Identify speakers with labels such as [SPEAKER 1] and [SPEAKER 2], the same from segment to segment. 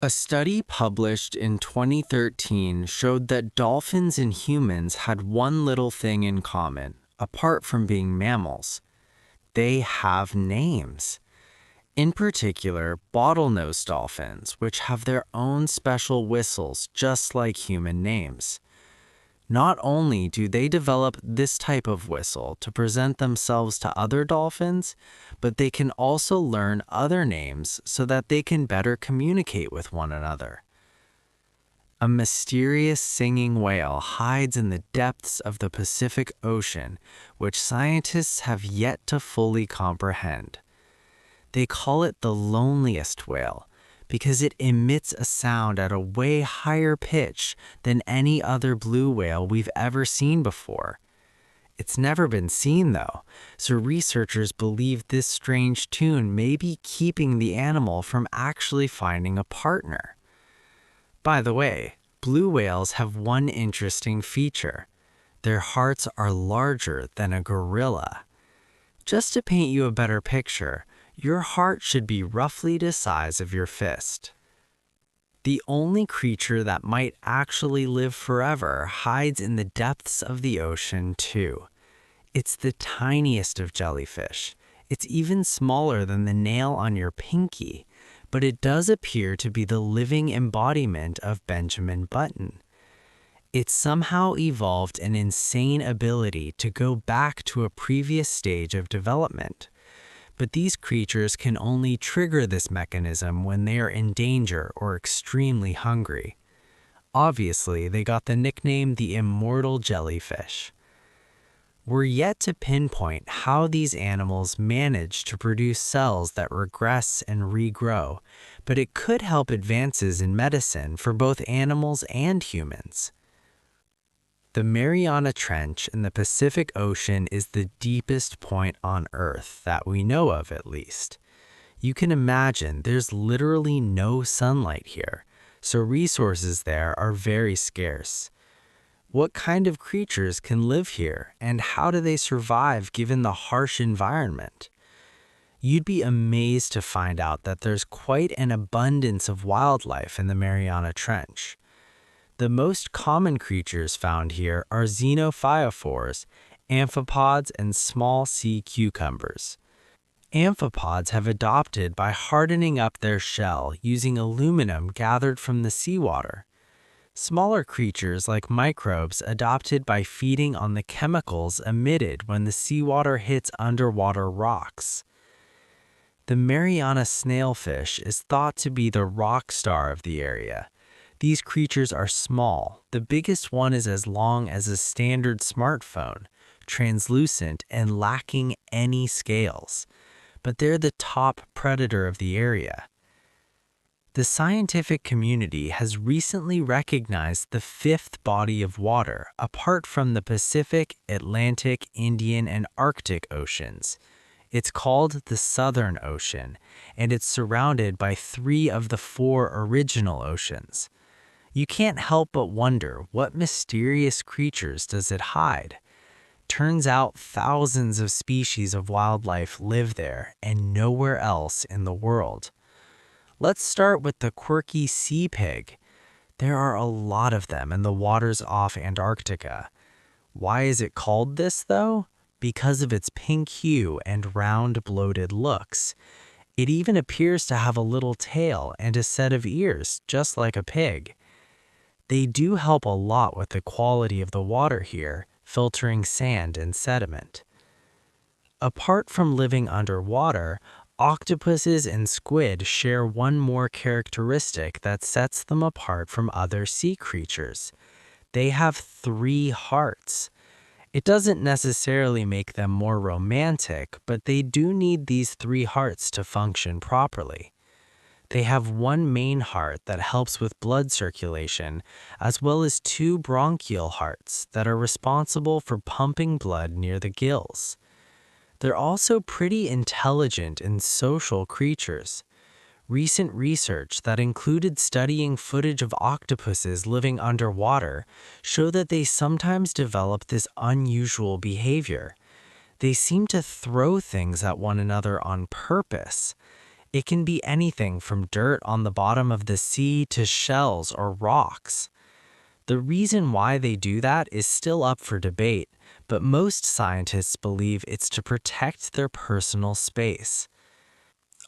[SPEAKER 1] A study published in 2013 showed that dolphins and humans had one little thing in common, apart from being mammals. They have names. In particular, bottlenose dolphins, which have their own special whistles just like human names. Not only do they develop this type of whistle to present themselves to other dolphins, but they can also learn other names so that they can better communicate with one another. A mysterious singing whale hides in the depths of the Pacific Ocean, which scientists have yet to fully comprehend. They call it the loneliest whale because it emits a sound at a way higher pitch than any other blue whale we've ever seen before. It's never been seen though, so researchers believe this strange tune may be keeping the animal from actually finding a partner. By the way, blue whales have one interesting feature. Their hearts are larger than a gorilla. Just to paint you a better picture, your heart should be roughly the size of your fist. The only creature that might actually live forever hides in the depths of the ocean too. It's the tiniest of jellyfish. It's even smaller than the nail on your pinky, but it does appear to be the living embodiment of Benjamin Button. It somehow evolved an insane ability to go back to a previous stage of development. But these creatures can only trigger this mechanism when they are in danger or extremely hungry. Obviously, they got the nickname the immortal jellyfish. We're yet to pinpoint how these animals manage to produce cells that regress and regrow, but it could help advances in medicine for both animals and humans. The Mariana Trench in the Pacific Ocean is the deepest point on Earth that we know of, at least. You can imagine there's literally no sunlight here, so resources there are very scarce. What kind of creatures can live here, and how do they survive given the harsh environment? You'd be amazed to find out that there's quite an abundance of wildlife in the Mariana Trench. The most common creatures found here are xenophyophores, amphipods, and small sea cucumbers. Amphipods have adopted by hardening up their shell using aluminum gathered from the seawater. Smaller creatures like microbes adopted by feeding on the chemicals emitted when the seawater hits underwater rocks. The Mariana snailfish is thought to be the rock star of the area. These creatures are small. The biggest one is as long as a standard smartphone, translucent and lacking any scales. But they're the top predator of the area. The scientific community has recently recognized the fifth body of water apart from the Pacific, Atlantic, Indian, and Arctic oceans. It's called the Southern Ocean, and it's surrounded by 3 of the 4 original oceans. You can't help but wonder, what mysterious creatures does it hide? Turns out thousands of species of wildlife live there and nowhere else in the world. Let's start with the quirky sea pig. There are a lot of them in the waters off Antarctica. Why is it called this though? Because of its pink hue and round bloated looks. It even appears to have a little tail and a set of ears, just like a pig. They do help a lot with the quality of the water here, filtering sand and sediment. Apart from living underwater, octopuses and squid share one more characteristic that sets them apart from other sea creatures. They have 3 hearts. It doesn't necessarily make them more romantic, but they do need these 3 hearts to function properly. They have one main heart that helps with blood circulation, as well as 2 bronchial hearts that are responsible for pumping blood near the gills. They're also pretty intelligent and social creatures. Recent research that included studying footage of octopuses living underwater show that they sometimes develop this unusual behavior. They seem to throw things at one another on purpose. It can be anything from dirt on the bottom of the sea to shells or rocks. The reason why they do that is still up for debate, but most scientists believe it's to protect their personal space.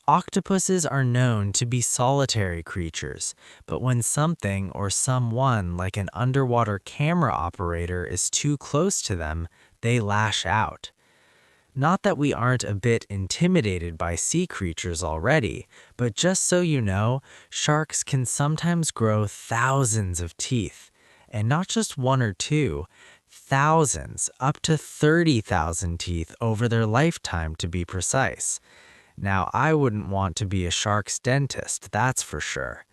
[SPEAKER 1] Octopuses are known to be solitary creatures, but when something or someone like an underwater camera operator is too close to them, they lash out. Not that we aren't a bit intimidated by sea creatures already, but just so you know, sharks can sometimes grow thousands of teeth, and not just one or two, thousands, up to 30,000 teeth over their lifetime to be precise. Now, I wouldn't want to be a shark's dentist, that's for sure.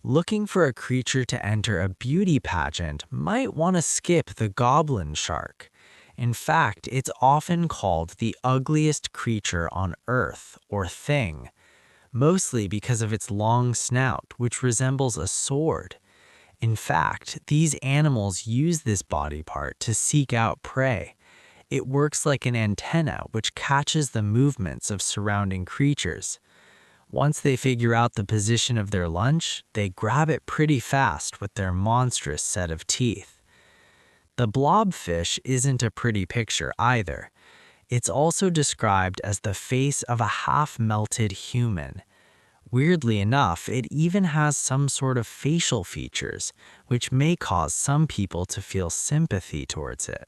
[SPEAKER 1] Looking for a creature to enter a beauty pageant might want to skip the goblin shark. In fact, it's often called the ugliest creature on Earth, or thing, mostly because of its long snout, which resembles a sword. In fact, these animals use this body part to seek out prey. It works like an antenna which catches the movements of surrounding creatures. Once they figure out the position of their lunch, they grab it pretty fast with their monstrous set of teeth. The blobfish isn't a pretty picture either. It's also described as the face of a half-melted human. Weirdly enough, it even has some sort of facial features, which may cause some people to feel sympathy towards it.